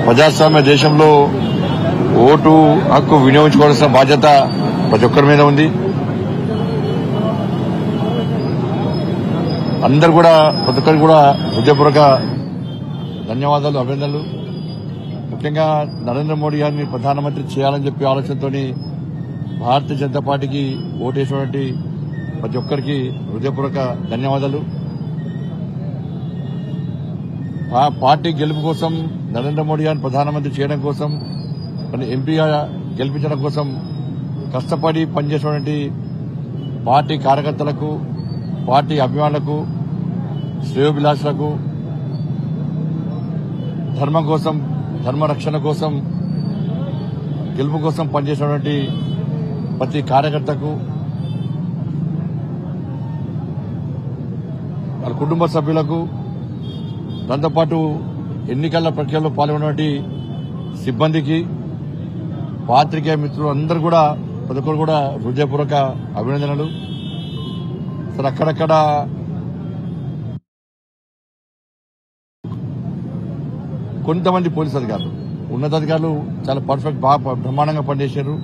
ప్రజాస్వామ్య దేశంలో ఓటు హక్కు వినియోగించుకోవాల్సిన బాధ్యత ప్రతి ఒక్కరి మీద ఉంది. అందరు కూడా ప్రతి ఒక్కరికి కూడా హృదయపూర్వక ధన్యవాదాలు, అభినందనలు. ముఖ్యంగా నరేంద్ర మోడీ గారిని ప్రధానమంత్రి చేయాలని చెప్పి ఆలోచనతో భారతీయ జనతా పార్టీకి ఓటేసినటువంటి ప్రతి ఒక్కరికి హృదయపూర్వక ధన్యవాదాలు. పార్టీ గెలుపు కోసం, నరేంద్ర మోడీ గారిని ప్రధానమంత్రి చేయడం కోసం, ఎంపీగా గెలిపించడం కోసం కష్టపడి పనిచేసినటువంటి పార్టీ కార్యకర్తలకు, పార్టీ అభిమానులకు, శ్రేయోభిలాషులకు, ధర్మం కోసం, ధర్మ రక్షణ కోసం, గెలుపు కోసం పనిచేసినటువంటి ప్రతి కార్యకర్తకు, వాళ్ళ కుటుంబ సభ్యులకు, దాంతోపాటు ఎన్నికల ప్రక్రియలో పాల్గొన్నటువంటి సిబ్బందికి, పాత్రికేయ మిత్రులు అందరూ కూడా ప్రతి ఒక్కరు కూడా హృదయపూర్వక అభినందనలు. సరే, అక్కడక్కడ కొంతమంది పోలీసు అధికారులు, ఉన్నతాధికారులు చాలా పర్ఫెక్ట్, బాగా బ్రహ్మాండంగా పనిచేశారు.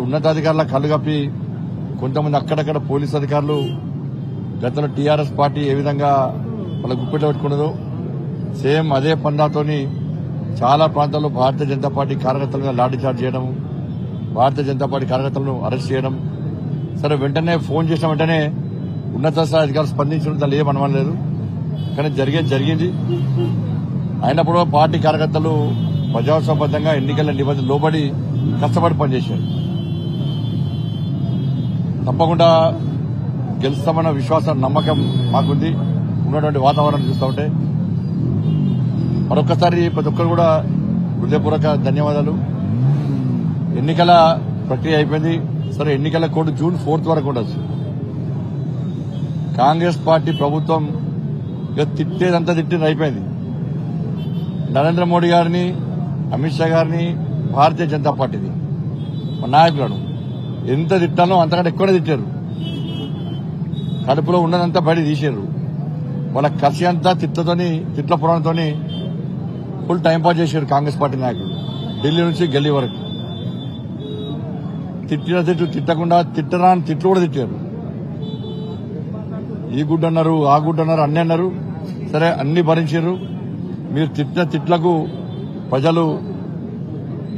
ఉన్నతాధికారుల కళ్ళు కప్పి కొంతమంది అక్కడక్కడ పోలీసు అధికారులు గతంలో టీఆర్ఎస్ పార్టీ ఏ విధంగా వాళ్ళ గుప్పెట్లో పెట్టుకున్నదో సేమ్ అదే పండాతోని చాలా ప్రాంతాల్లో భారతీయ జనతా పార్టీ కార్యకర్తల మీద లాఠీ చార్జ్ చేయడం, భారతీయ జనతా పార్టీ కార్యకర్తలను అరెస్ట్ చేయడం. సరే, వెంటనే ఫోన్ చేసిన వెంటనే ఉన్నత స్థాయి అధికారులు స్పందించడం దాన్ని ఏం అనలేదు. కానీ జరిగింది. అయినప్పుడు పార్టీ కార్యకర్తలు ప్రజాస్వామ్యబద్ధంగా ఎన్నికల నిబంధనలు లోబడి కష్టపడి పనిచేశారు. తప్పకుండా గెలుస్తామన్న విశ్వాసం, నమ్మకం మాకుంది. ఉన్నటువంటి వాతావరణం చూస్తూ ఉంటే మరొకసారి ప్రతి ఒక్కరు కూడా హృదయపూర్వక ధన్యవాదాలు. ఎన్నికల ప్రక్రియ అయిపోయింది. సరే, ఎన్నికల కోడ్ జూన్ 4 వరకు ఉండొచ్చు. కాంగ్రెస్ పార్టీ ప్రభుత్వం ఇక తిట్టేదంతా తిట్టింది, అయిపోయింది. నరేంద్ర మోడీ గారిని, అమిత్ షా గారిని, భారతీయ జనతా పార్టీని, మా నాయకులను ఎంత తిట్టాలో అంతకంటే ఎక్కువనే తిట్టారు. కడుపులో ఉన్నదంతా బయట తీశారు. వాళ్ళ కసి అంతా తిట్ల పురాణంతోని ఫుల్ టైంపాస్ చేశారు కాంగ్రెస్ పార్టీ నాయకులు, ఢిల్లీ నుంచి గల్లీ వరకు. తిట్టిన తిట్టకుండా తిట్టరాని తిట్లు కూడా తిట్టారు. ఈ గుడ్డు అన్నారు, ఆ గుడ్డు అన్నారు, అన్ని అన్నారు. సరే, అన్ని భరించారు. మీరు తిట్టిన తిట్లకు ప్రజలు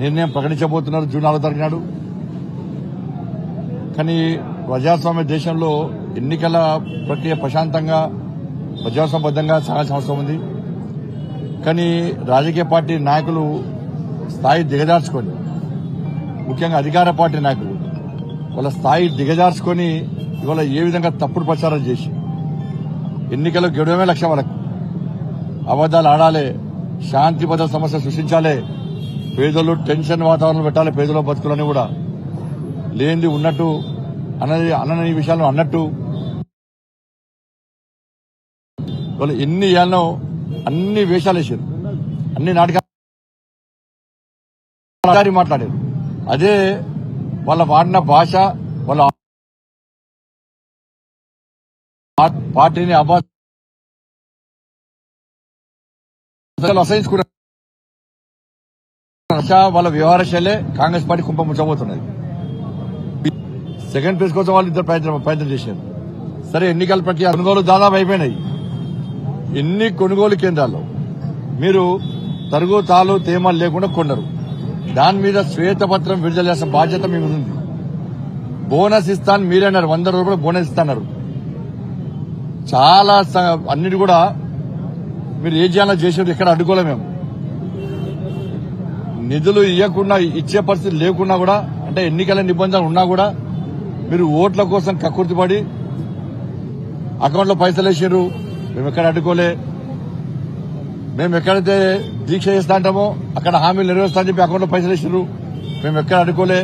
నిర్ణయం ప్రకటించబోతున్నారు జూన్ 4 తారీఖు నాడు. కానీ ప్రజాస్వామ్య దేశంలో ఎన్నికల ప్రక్రియ ప్రశాంతంగా, ప్రజాస్వామ్యబద్ధంగా సాగాల్సిన అవసరం ఉంది. కానీ రాజకీయ పార్టీ నాయకులు స్థాయి దిగజార్చుకొని, ముఖ్యంగా అధికార పార్టీ నాయకులు వాళ్ళ స్థాయి దిగజార్చుకొని ఇవాళ ఏ విధంగా తప్పుడు ప్రచారం చేసి ఎన్నికలు గెలవడమే లక్ష్యం. వాళ్ళకు అబద్దాలు ఆడాలి, శాంతి భద్రత సమస్య సృష్టించాలి, పేదలు టెన్షన్ వాతావరణం పెట్టాలి, పేదల బతుకులని కూడా లేనిది ఉన్నట్టు అనని విషయాలను అన్నట్టు వాళ్ళు ఎన్ని ఏళ్ళనో అన్ని వేషాలు వేసారు, అన్ని నాటకాలు మాట్లాడారు. అదే వాళ్ళ వాడిన భాష, వాళ్ళ పార్టీని అసహించుకున్నారు. వాళ్ళ వ్యవహార శైలే కాంగ్రెస్ పార్టీ కుంభం ముంచబోతున్నది. సెకండ్ ప్లేస్ కోసం వాళ్ళు ఇద్దరు ప్రయత్నం చేశారు. సరే, ఎన్నికల ప్రక్రియ కొనుగోలు దాదాపు అయిపోయినాయి. ఎన్ని కొనుగోలు కేంద్రాల్లో మీరు తరుగు తాలు తేమాలు లేకుండా కొన్నారు. దాని మీద శ్వేతపత్రం విడుదల చేసిన బాధ్యత మీ ఉంది. బోనస్ ఇస్తాను మీరన్నారు, 100 రూపాయలు బోనస్ ఇస్తాన్నారు. చాలా అన్నిటి కూడా మీరు ఏ చేయాలో చేసారు, ఎక్కడ అడ్డుకోలే. మేము నిధులు ఇవ్వకుండా, ఇచ్చే పరిస్థితి లేకున్నా కూడా, అంటే ఎన్నికల నిబంధనలు ఉన్నా కూడా మీరు ఓట్ల కోసం కక్కుర్తిపడి అకౌంట్లో పైసలు వేసారు. మేము ఎక్కడ అడ్డుకోలే. మేము ఎక్కడైతే దీక్ష చేస్తా అంటామో అక్కడ హామీలు నెరవేరుస్తా అని చెప్పి అకౌంట్లో పైసలు వేసారు. మేము ఎక్కడ అడ్డుకోలే.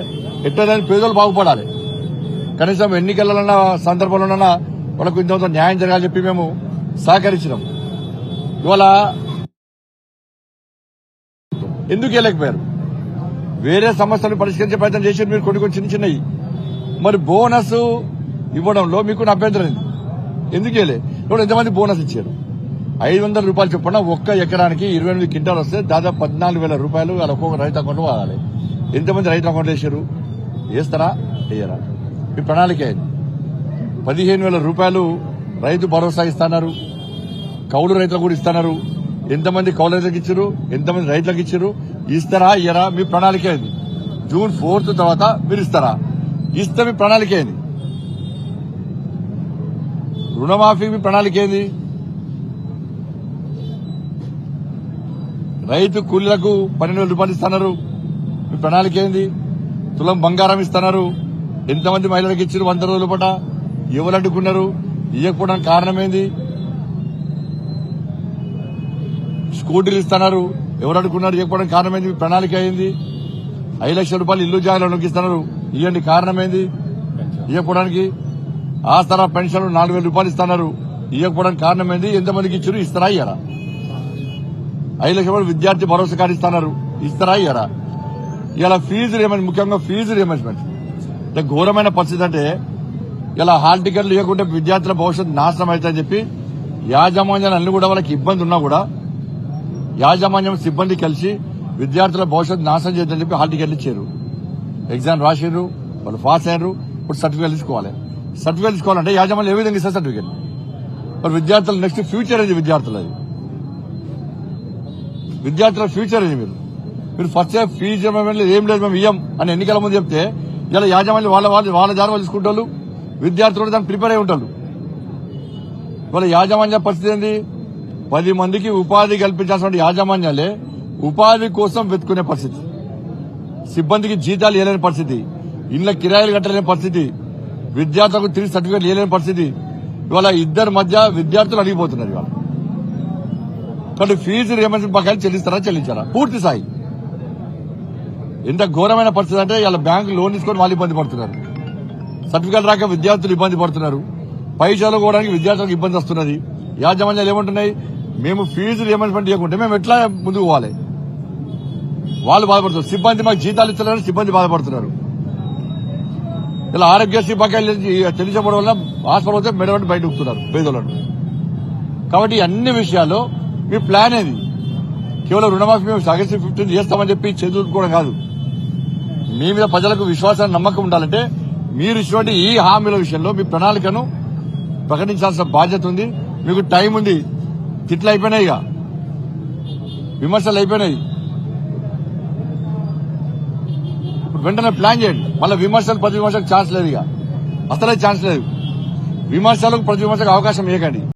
ఎట్లా పేదలు బాగుపడాలి, కనీసం ఎన్నికల సందర్భంలోనన్నా వాళ్ళకు ఇంత న్యాయం జరగాలని చెప్పి మేము సహకరించినాం. ఇవాళ ఎందుకు వెళ్ళకపోయారు? వేరే సమస్యలు పరిష్కరించే ప్రయత్నం చేసి మీరు కొన్ని చిన్నవి. మరి బోనస్ ఇవ్వడంలో మీకు అభ్యంతరం ఎందుకు వెళ్ళే? ఇప్పుడు ఎంతమంది బోనస్ ఇచ్చారు? 500 రూపాయలు చొప్పున ఒక్క ఎకరానికి 28 క్వింటాలు వస్తే దాదాపు 14,000 రూపాయలు అలా ఒక్కొక్క రైతు అకౌంట్ వాడాలి. ఎంతమంది రైతు అకౌంట్ వేసారు? వేస్తారా? వేయరా? మీ ప్రణాళిక 15,000 రూపాయలు రైతు భరోసా ఇస్తున్నారు. కౌలు రైతులకు కూడా ఇస్తున్నారు. ఎంతమంది కౌలు రైతులకు ఇచ్చారు? ఎంతమంది రైతులకు ఇచ్చారు? ఇస్తారా? ఇయ్యరా? మీ ప్రణాళిక ఏంది? జూన్ 4th తర్వాత మీరు ఇస్తారా? ఇస్తే మీ ప్రణాళిక ఏంది? రుణమాఫీ మీ ప్రణాళిక ఏంది? రైతు కూలీలకు 12,000 రూపాయలు ఇస్తున్నారు. మీ ప్రణాళిక ఏంది? తులం బంగారం ఇస్తున్నారు. ఎంతమంది మహిళలకు ఇచ్చారు 100 రోజుల పాట? ఎవరు అడ్డుకున్నారు? ఇవ్వకపోవడానికి కారణం ఏంది? స్కూటీలు ఇస్తున్నారు. ఎవరు అడ్డుకున్నారు? ఇవ్వకపోవడానికి కారణం ఏంది? మీ ప్రణాళిక ఏంది? 5 లక్షల రూపాయలు ఇల్లు జాగాలోకి ఇస్తున్నారు. ఇవ్వండి, కారణం ఏంది? ఇవ్వకపోవడానికి ఆసరా పెన్షన్లు 4,000 రూపాయలు ఇస్తున్నారు. ఇవ్వకపోవడానికి కారణం ఏంది? ఎంతమందికి ఇచ్చారు? ఇస్తారా? ఇయ్యరా? 5 లక్షల రూపాయలు విద్యార్థి భరోసా కార్డు ఇస్తున్నారు. ఇస్తారా? ఇయ్యరా? ఇలా ఫీజు రియంబర్స్మెంట్, ముఖ్యంగా ఫీజు రియంబర్స్మెంట్ అంటే ఘోరమైన పరిస్థితి. అంటే ఇలా హాల్ టికెట్లు ఇవ్వకుంటే విద్యార్థుల భవిష్యత్తు నాశనం అవుతుందని చెప్పి యాజమాన్యాలు అన్ని కూడా వాళ్ళకి ఇబ్బంది ఉన్నా కూడా యాజమాన్యం సిబ్బంది కలిసి విద్యార్థుల భవిష్యత్తు నాశనం చేద్దని చెప్పి హాల్ టికెట్లు ఇచ్చారు. ఎగ్జామ్ రాసిర్రు, వాళ్ళు పాస్ అయ్యారు. ఇప్పుడు సర్టిఫికేట్ తీసుకోవాలి. సర్టిఫికేట్ తీసుకోవాలంటే యాజమాన్యం ఏ విధంగా ఇస్తారు సర్టిఫికేట్? మరి విద్యార్థుల నెక్స్ట్ ఫ్యూచర్ అది విద్యార్థులది. విద్యార్థుల ఫ్యూచర్ అది. మీరు ఫస్ట్ ఫీజు ఏం లేదు మేము ఇయ్యం అని ఎన్నికల ముందు చెప్తే ఇలా యాజమాన్యం వాళ్ళ దారి వాళ్ళు తీసుకుంటారు. విద్యార్థులు దాన్ని ప్రిపేర్ అయి ఉంటారు. వాళ్ళ యాజమాన్య పరిస్థితి ఏంది? 10 మందికి ఉపాధి కల్పించాల్సిన యాజమాన్యాలే ఉపాధి కోసం వెతుకునే పరిస్థితి. సిబ్బందికి జీతాలు ఇవ్వలేని పరిస్థితి, ఇళ్ల కిరాయిలు కట్టలేని పరిస్థితి, విద్యార్థులకు తిరిగి సర్టిఫికేట్ ఇవ్వలేని పరిస్థితి. ఇవాళ ఇద్దరి మధ్య విద్యార్థులు అడిగిపోతున్నారు. ఇవాళ కాబట్టి ఫీజు రియంబర్స్మెంట్ బకాయిలు చెల్లిస్తారా? చెల్లించారా? పూర్తి స్థాయి. ఎంత ఘోరమైన పరిస్థితి అంటే ఇలా బ్యాంకు లోన్ తీసుకొని వాళ్ళు ఇబ్బంది పడుతున్నారు. సర్టిఫికేట్ రాక విద్యార్థులు ఇబ్బంది పడుతున్నారు. పై చదువుకోవడానికి విద్యార్థులకు ఇబ్బంది వస్తున్నది. యాజమాన్యాలు ఏమంటున్నాయి? మేము ఫీజు రియంబర్స్మెంట్ చేయకుంటే మేము ఎట్లా ముందుకు పోవాలి? వాళ్ళు బాధపడుతున్నారు. సిబ్బంది మాకు జీతాలు ఇస్తున్నారని సిబ్బంది బాధపడుతున్నారు. ఇలా ఆరోగ్యశ్రీ బకాయిలు చెల్లించబడడం వల్ల హాస్పిటల్ వస్తే మెడవంటి బయట ఉక్కుతున్నారు పేదలను. కాబట్టి అన్ని విషయాల్లో మీ ప్లాన్ ఏది? కేవలం రుణమాఫీ మేము ఆగస్టు 15 చేస్తామని చెప్పి చదువుకోవడం కాదు. మీ మీద ప్రజలకు విశ్వాసాన్ని నమ్మకం ఉండాలంటే మీరు ఇటువంటి ఈ హామీల విషయంలో మీ ప్రణాళికను ప్రకటించాల్సిన బాధ్యత ఉంది. మీకు టైం ఉంది. తిట్లు అయిపోయినాయి, ఇక విమర్శలు అయిపోయినాయి. ఇప్పుడు వెంటనే ప్లాన్ చేయండి. మళ్ళీ విమర్శలు ప్రతి విమర్శలకు ఛాన్స్ లేదు. ఇక అసలే ఛాన్స్ లేదు. విమర్శలకు ప్రతి విమర్శకు అవకాశం ఇవ్వకండి.